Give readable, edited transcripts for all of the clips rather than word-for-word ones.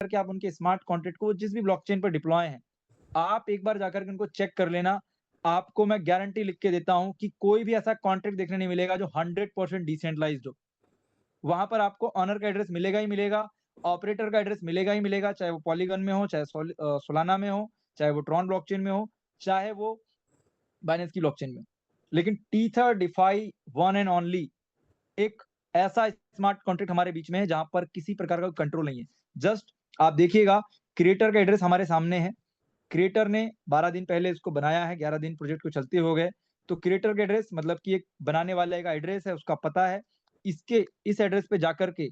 जाकर के आप उनके स्मार्ट कॉन्ट्रैक्ट को जिस भी ब्लॉकचेन पर डिप्लॉय हैं, आप एक बार जाकर के उनको चेक कर लेना। आपको मैं गारंटी लिख के देता हूँ कि कोई भी ऐसा कॉन्ट्रैक्ट देखने नहीं मिलेगा जो 100% डिसेंट्रलाइज्ड हो। वहाँ पर आपको ओनर का एड्रेस मिलेगा ही मिलेगा, ऑपरेटर का एड्रेस मिलेगा ही मिलेगा, चाहे वो पॉलीगन में हो, चाहे सोलाना में हो, चाहे वो ट्रॉन ब्लॉकचेन में हो, चाहे वो बाइनेंस की ब्लॉकचेन में हो। लेकिन Tether DeFi one and only एक ऐसा स्मार्ट कॉन्ट्रैक्ट हमारे बीच में है जहां पर किसी प्रकार का कंट्रोल नहीं है। जस्ट आप देखिएगा, क्रिएटर का एड्रेस हमारे सामने है। क्रिएटर ने 12 दिन पहले इसको बनाया है, 11 दिन प्रोजेक्ट को चलते हो गए। तो क्रिएटर का एड्रेस मतलब कि एक बनाने वाले का एड्रेस है, उसका पता है। इसके इस एड्रेस पे जाकर के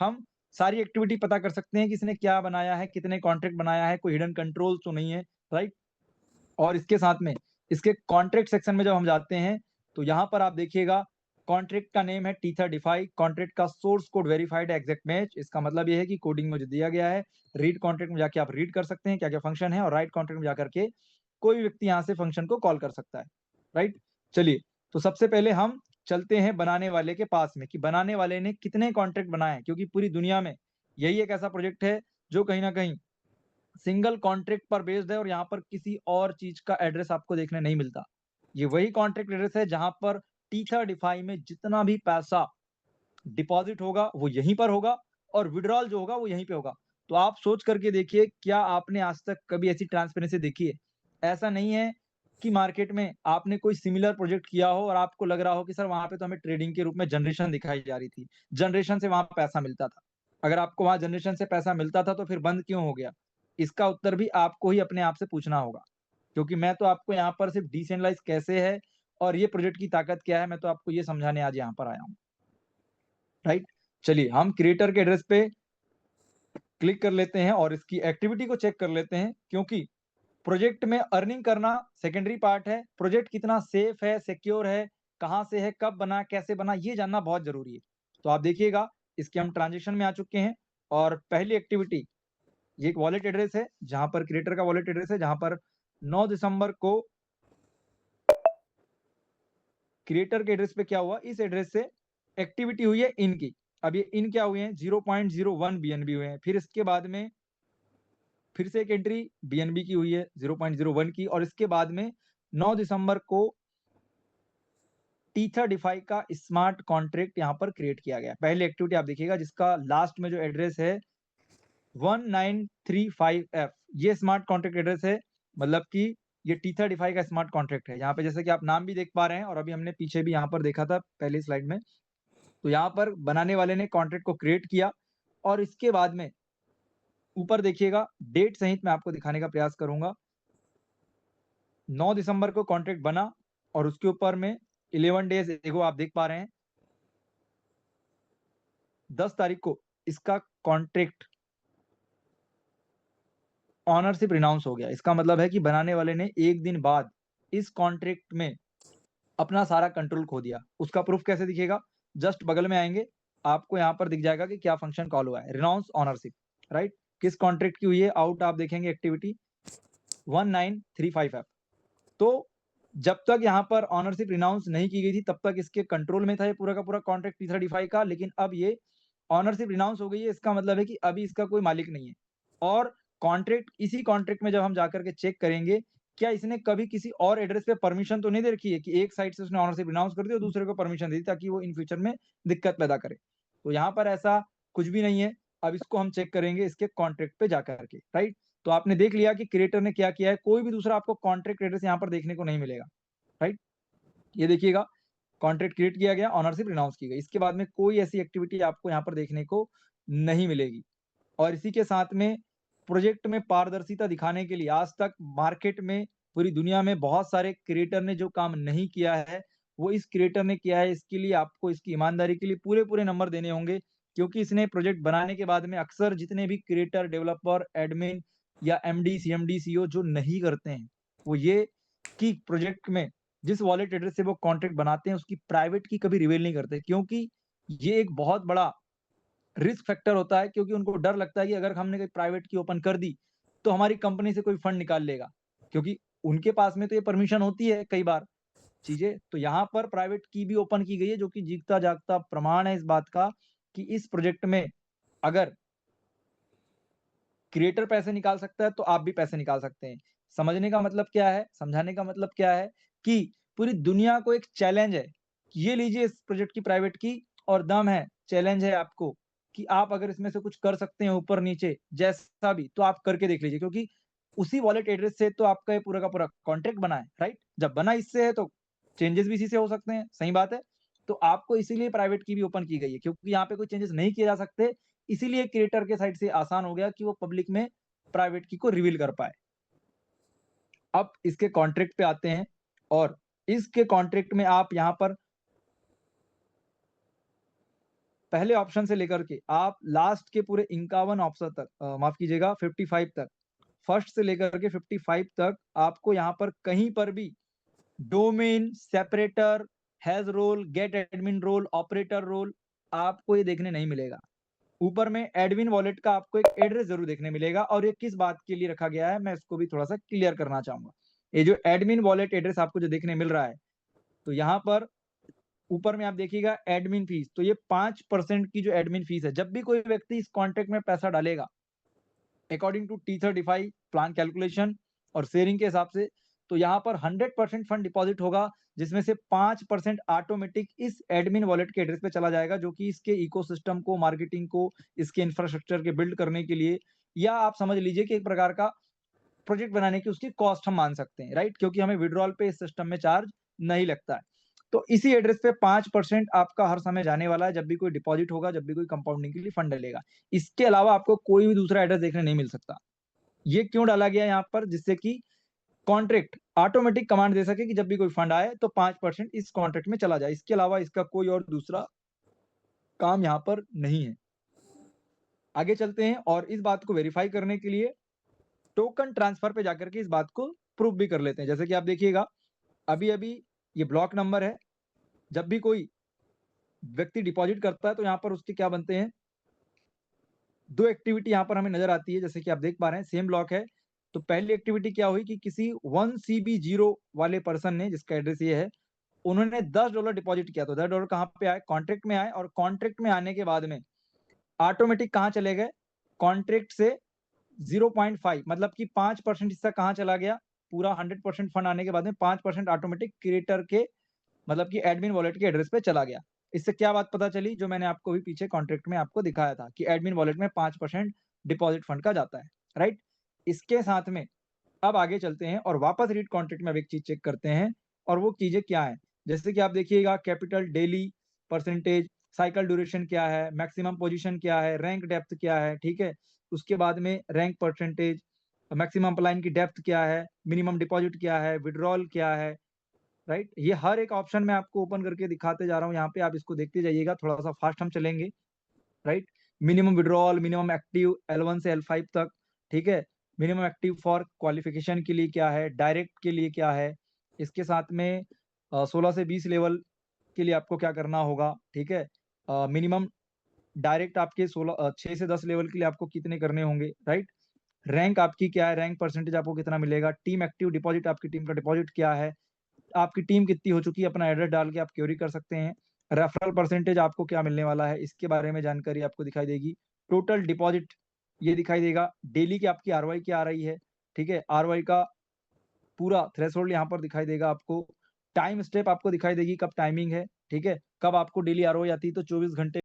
हम सारी एक्टिविटी पता कर सकते हैं कि इसने क्या बनाया है, कितने कॉन्ट्रैक्ट बनाया है, कोई हिडन कंट्रोल तो नहीं है, राइट। और इसके साथ में इसके कॉन्ट्रैक्ट सेक्शन में जब हम जाते हैं तो यहाँ पर आप देखिएगा, कॉन्ट्रैक्ट का नेम है टी35, कॉन्ट्रैक्ट का source code verified exact match. इसका मतलब ये है कि कोडिंग में जो दिया गया है, रीड कॉन्ट्रैक्ट में जाके आप रीड कर सकते हैं क्या क्या फंक्शन है, और राइट कॉन्ट्रैक्ट में जाकर के कोई भी व्यक्ति यहाँ से फंक्शन को कॉल कर सकता है, राइट। चलिए, तो सबसे पहले हम चलते हैं बनाने वाले के पास में कि बनाने वाले ने कितने कॉन्ट्रैक्ट बनाए हैं, क्योंकि पूरी दुनिया में यही एक ऐसा प्रोजेक्ट है जो कहीं ना कहीं सिंगल कॉन्ट्रैक्ट पर बेस्ड है, और यहाँ पर किसी और चीज का एड्रेस आपको देखने नहीं मिलता। ये वही कॉन्ट्रैक्ट एड्रेस है जहां पर टी35 में जितना भी पैसा डिपॉजिट होगा वो यहीं पर होगा, और विड्रॉल जो होगा वो यहीं पे होगा। तो आप सोच करके देखिए, क्या आपने आज तक कभी ऐसी ट्रांसपेरेंसी देखी है? ऐसा नहीं है कि मार्केट में आपने कोई सिमिलर प्रोजेक्ट किया हो और आपको लग रहा हो कि सर वहां पे तो हमें ट्रेडिंग के रूप में जनरेशन दिखाई जा रही थी, जनरेशन से वहां पैसा मिलता था। अगर आपको वहां जनरेशन से पैसा मिलता था तो फिर बंद क्यों हो गया? इसका उत्तर भी आपको ही अपने आप से पूछना होगा, क्योंकि मैं तो आपको यहाँ पर सिर्फ डिसेंट्रलाइज कैसे है और ये प्रोजेक्ट की ताकत क्या है, मैं तो आपको ये समझाने आज यहाँ पर आया हूँ, राइट। चलिए, हम क्रिएटर के एड्रेस पे क्लिक कर लेते हैं और इसकी एक्टिविटी को चेक कर लेते हैं, क्योंकि प्रोजेक्ट में अर्निंग करना सेकेंडरी पार्ट है। प्रोजेक्ट कितना सेफ है, सिक्योर है, कहाँ से है, कब बना, कैसे बना, ये जानना बहुत जरूरी है। तो आप देखिएगा, इसके हम ट्रांजेक्शन में आ चुके हैं, और पहली एक्टिविटी, ये एक वॉलेट एड्रेस है जहां पर क्रिएटर का वॉलेट एड्रेस है, जहां पर 9 दिसंबर को क्रिएटर के एड्रेस पे क्या हुआ, इस एड्रेस से एक्टिविटी हुई है इन की। अब ये इन क्या हुए हैं, 0.01 बीएनबी हुए हैं। फिर इसके बाद में फिर से एक एंट्री बीएनबी की हुई है 0.01 की, और इसके बाद में 9 दिसंबर को टी35 का स्मार्ट कॉन्ट्रैक्ट यहाँ पर क्रिएट किया गया। पहली एक्टिविटी आप देखिएगा, जिसका लास्ट में जो एड्रेस है 1935F, ये स्मार्ट कॉन्ट्रैक्ट एड्रेस है। मतलब कि ये टी35 का स्मार्ट कॉन्ट्रैक्ट है। यहाँ पे जैसे कि आप नाम भी देख पा रहे हैं, और अभी हमने पीछे भी यहाँ पर देखा था पहली स्लाइड में। तो यहाँ पर बनाने वाले ने कॉन्ट्रैक्ट को क्रिएट किया, और इसके बाद में ऊपर देखिएगा, डेट सहित मैं आपको दिखाने का प्रयास करूंगा। 9 दिसंबर को कॉन्ट्रैक्ट बना, और उसके ऊपर में 11 डेज एगो आप देख पा रहे हैं, 10 तारीख को इसका कॉन्ट्रैक्ट ऑनरशिप रिनाउंस हो गया। इसका मतलब है कि बनाने वाले ने एक दिन बाद इस कॉन्ट्रैक्ट में अपना सारा कंट्रोल खो दिया। उसका प्रूफ कैसे दिखेगा? जस्ट बगल में आएंगे, आपको यहाँ पर दिख जाएगा कि क्या फंक्शन कॉल हुआ है, रिनाउंस ऑनरशिप, राइट। किस कॉन्ट्रैक्ट की हुई है? आउट आप देखेंगे एक्टिविटी 1935F। तो जब तक यहाँ पर ऑनरशिप रिनाउंस नहीं की गई थी, तब तक इसके कंट्रोल में था ये पूरा का पूरा कॉन्ट्रैक्ट टी35 का। लेकिन अब ये ऑनरशिप रिनाउंस हो गई है, इसका मतलब है कि अभी इसका कोई मालिक नहीं है। और कॉन्ट्रैक्ट, इसी कॉन्ट्रैक्ट में जब हम जाकर के चेक करेंगे, क्या इसने कभी किसी और एड्रेस पे परमिशन तो नहीं दे रखी है कि एक साइड से उसने ऑनरशिप रिनाउंस कर दी और दूसरे को परमिशन दे दी, ताकि वो इन फ्यूचर में दिक्कत पैदा करे। तो यहाँ पर ऐसा कुछ भी नहीं है। अब इसको हम चेक करेंगे इसके कॉन्ट्रैक्ट पे जाकर के, राइट। तो आपने देख लिया कि क्रिएटर ने क्या किया है, कोई भी दूसरा आपको कॉन्ट्रैक्ट एड्रेस यहाँ पर देखने को नहीं मिलेगा, राइट। ये देखिएगा, कॉन्ट्रैक्ट क्रिएट किया गया, ऑनरशिप रिनाउंस की गई, इसके बाद में कोई ऐसी एक्टिविटी आपको यहाँ पर देखने को नहीं मिलेगी। और इसी के साथ में प्रोजेक्ट में पारदर्शिता दिखाने के लिए आज तक मार्केट में, पूरी दुनिया में बहुत सारे क्रिएटर ने जो काम नहीं किया है, वो इस क्रिएटर ने किया है। इसके लिए आपको, इसकी ईमानदारी के लिए पूरे पूरे नंबर देने होंगे, क्योंकि इसने प्रोजेक्ट बनाने के बाद में अक्सर जितने भी क्रिएटर, डेवलपर, एडमिन या एमडी, सीएमडी, सीईओ जो नहीं करते हैं, वो ये कि प्रोजेक्ट में जिस वॉलेट एड्रेस से वो कॉन्ट्रैक्ट बनाते हैं उसकी प्राइवेट की कभी रिवील नहीं करते, क्योंकि ये एक बहुत बड़ा रिस्क फैक्टर होता है। क्योंकि उनको डर लगता है कि अगर हमने कोई प्राइवेट की ओपन कर दी तो हमारी कंपनी से कोई फंड निकाल लेगा, क्योंकि उनके पास में तो ये परमिशन होती है कई बार चीजें। तो यहाँ पर प्राइवेट की भी ओपन की गई है, जो कि जीता जागता प्रमाण है इस बात का कि इस प्रोजेक्ट में अगर क्रिएटर पैसे निकाल सकता है तो आप भी पैसे निकाल सकते हैं। समझने का मतलब क्या है, समझाने का मतलब क्या है कि पूरी दुनिया को एक चैलेंज है। ये लीजिए इस प्रोजेक्ट की प्राइवेट की और दम है, चैलेंज है आपको कि आप अगर इसमें से कुछ कर सकते हैं ऊपर-नीचे जैसा भी तो आप करके देख लीजिए, क्योंकि उसी वॉलेट एड्रेस से तो आपका ये पूरा का पूरा कॉन्ट्रैक्ट बना है, राइट? जब बना इससे है तो चेंजेस भी इसी से हो सकते हैं, सही बात है। तो आपको इसीलिए प्राइवेट की भी ओपन की गई है, क्योंकि यहाँ पे कोई चेंजेस नहीं किए जा सकते, इसीलिए क्रिएटर के साइड से आसान हो गया कि वो पब्लिक में प्राइवेट की को रिवील कर पाए। अब इसके कॉन्ट्रैक्ट पे आते हैं और इसके कॉन्ट्रैक्ट में आप यहाँ पर पहले ऑप्शन से लेकर के आप लास्ट के पूरे 51 ऑप्शन तक माफ कीजिएगा 55 तक, फर्स्ट से लेकर के 55 तक आपको यहाँ पर कहीं पर भी domain, separator, has role, get admin role, operator role आपको ये देखने नहीं मिलेगा। ऊपर में एडमिन वॉलेट का आपको एक एड्रेस ज़रूर देखने मिलेगा और ये किस बात के लिए रखा गया है, मैं इसको भी थोड़ा-सा क्लियर करना चाहूँगा। ये जो एडमिन वॉलेट एड्रेस आपको जो देखने मिल रहा है, तो यहाँ पर ऊपर में आप देखिएगा एडमिन फीस, तो ये 5% की जो एडमिन फीस है, जब भी कोई व्यक्ति इस कॉन्ट्रैक्ट में पैसा डालेगा, according to T35 plan calculation और शेयरिंग के हिसाब से, तो यहाँ पर 100% फंड डिपॉजिट होगा, जिसमें से 5% ऑटोमेटिक इस एडमिन वॉलेट के एड्रेस पे चला जाएगा, जो कि इसके इकोसिस्टम को, मार्केटिंग को, इसके इंफ्रास्ट्रक्चर के बिल्ड करने के लिए या आप समझ लीजिए कि एक प्रकार का प्रोजेक्ट बनाने की उसकी कॉस्ट हम मान सकते हैं, राइट? क्योंकि हमें विड्रॉल पे इस सिस्टम में चार्ज नहीं लगता है। तो इसी एड्रेस पे 5% आपका हर समय जाने वाला है, जब भी कोई डिपॉजिट होगा, जब भी कोई कंपाउंडिंग के लिए फंड डलेगा। इसके अलावा आपको कोई भी दूसरा एड्रेस देखने नहीं मिल सकता। ये क्यों डाला गया है यहाँ पर? जिससे कि कॉन्ट्रैक्ट ऑटोमेटिक कमांड दे सके कि जब भी कोई फंड आए तो 5% इस कॉन्ट्रैक्ट में चला जाए। इसके अलावा इसका कोई और दूसरा काम यहाँ पर नहीं है। आगे चलते हैं और इस बात को वेरीफाई करने के लिए टोकन ट्रांसफर पे जाकर के इस बात को प्रूव भी कर लेते हैं। जैसे कि आप देखिएगा, अभी-अभी ये ब्लॉक नंबर है। जब भी कोई व्यक्ति डिपॉज़िट करता है तो यहाँ पर उसके क्या बनते हैं, 2 एक्टिविटी यहाँ पर हमें नज़र आती है, जैसे कि आप देख पा रहे हैं सेम ब्लॉक है। तो पहली एक्टिविटी क्या हुई कि किसी 1 CB0 वाले पर्सन ने, जिसका एड्रेस ये है, उन्होंने $10 डिपॉज़िट किया। तो $10 कहाँ पे आए? कॉन्ट्रैक्ट में आए और कॉन्ट्रैक्ट में आने के बाद में ऑटोमेटिक कहाँ चले गए? कॉन्ट्रैक्ट से 0.5 मतलब कि 5% हिस्सा कहाँ चला गया? पूरा 100% फंड आने के बाद में 5% ऑटोमेटिक क्रिएटर के मतलब कि एडमिन वॉलेट के एड्रेस पे चला गया। इससे क्या बात पता चली, जो मैंने आपको भी पीछे कॉन्ट्रैक्ट में आपको दिखाया था कि एडमिन वॉलेट में 5% डिपॉज़िट फंड का जाता है, राइट? इसके साथ में अब आगे चलते हैं और वापस रीड कॉन्ट्रैक्ट में अब एक चीज़ चेक करते हैं और वो चीज़ें क्या हैं? जैसे कि आप देखिएगा capital, daily, percentage, cycle duration क्या है, मैक्सिमम पोज़ीशन क्या है, रैंक डेप्थ क्या है, ठीक है? उसके बाद में रैंक परसेंटेज, मैक्सिमम अप्लाइन की डेप्थ क्या है, मिनिमम डिपॉज़िट क्या है, विथड्रॉल क्या है, राइट? ये हर एक ऑप्शन मैं आपको ओपन करके दिखाते जा रहा हूँ यहाँ पे, आप इसको देखते जाइएगा, थोड़ा-सा फास्ट हम चलेंगे, right? Minimum withdrawal, minimum active L1 से L5 तक, ठीक है? मिनिमम एक्टिव फॉर क्वालिफिकेशन के लिए क्या है, डायरेक्ट के लिए क्या है, इसके साथ में 16 से 20 लेवल के लिए आपको क्या करना होगा, ठीक है? मिनिमम डायरेक्ट आपके 6 से 10 लेवल के लिए आपको कितने करने होंगे, राइट? रैंक आपकी क्या है, रैंक परसेंटेज आपको कितना मिलेगा, टीम एक्टिव डिपॉज़िट आपकी टीम का डिपॉज़िट क्या है, आपकी टीम कितनी हो चुकी है, अपना एड्रेस डाल के आप क्वेरी कर सकते हैं। रेफरल परसेंटेज आपको क्या मिलने वाला है, इसके बारे में जानकारी आपको दिखाई देगी। टोटल डिपॉज़िट ये दिखाई देगा। डेली की आपकी आरओआई क्या आ रही है, ठीक है? आरओआई का पूरा थ्रेशोल्ड यहाँ पर दिखाई देगा आपको। टाइम स्टेप आपको दिखाई देगी, कब टाइमिंग है, ठीक है? कब आपको डेली आरओआई आती है, तो 24 घंटे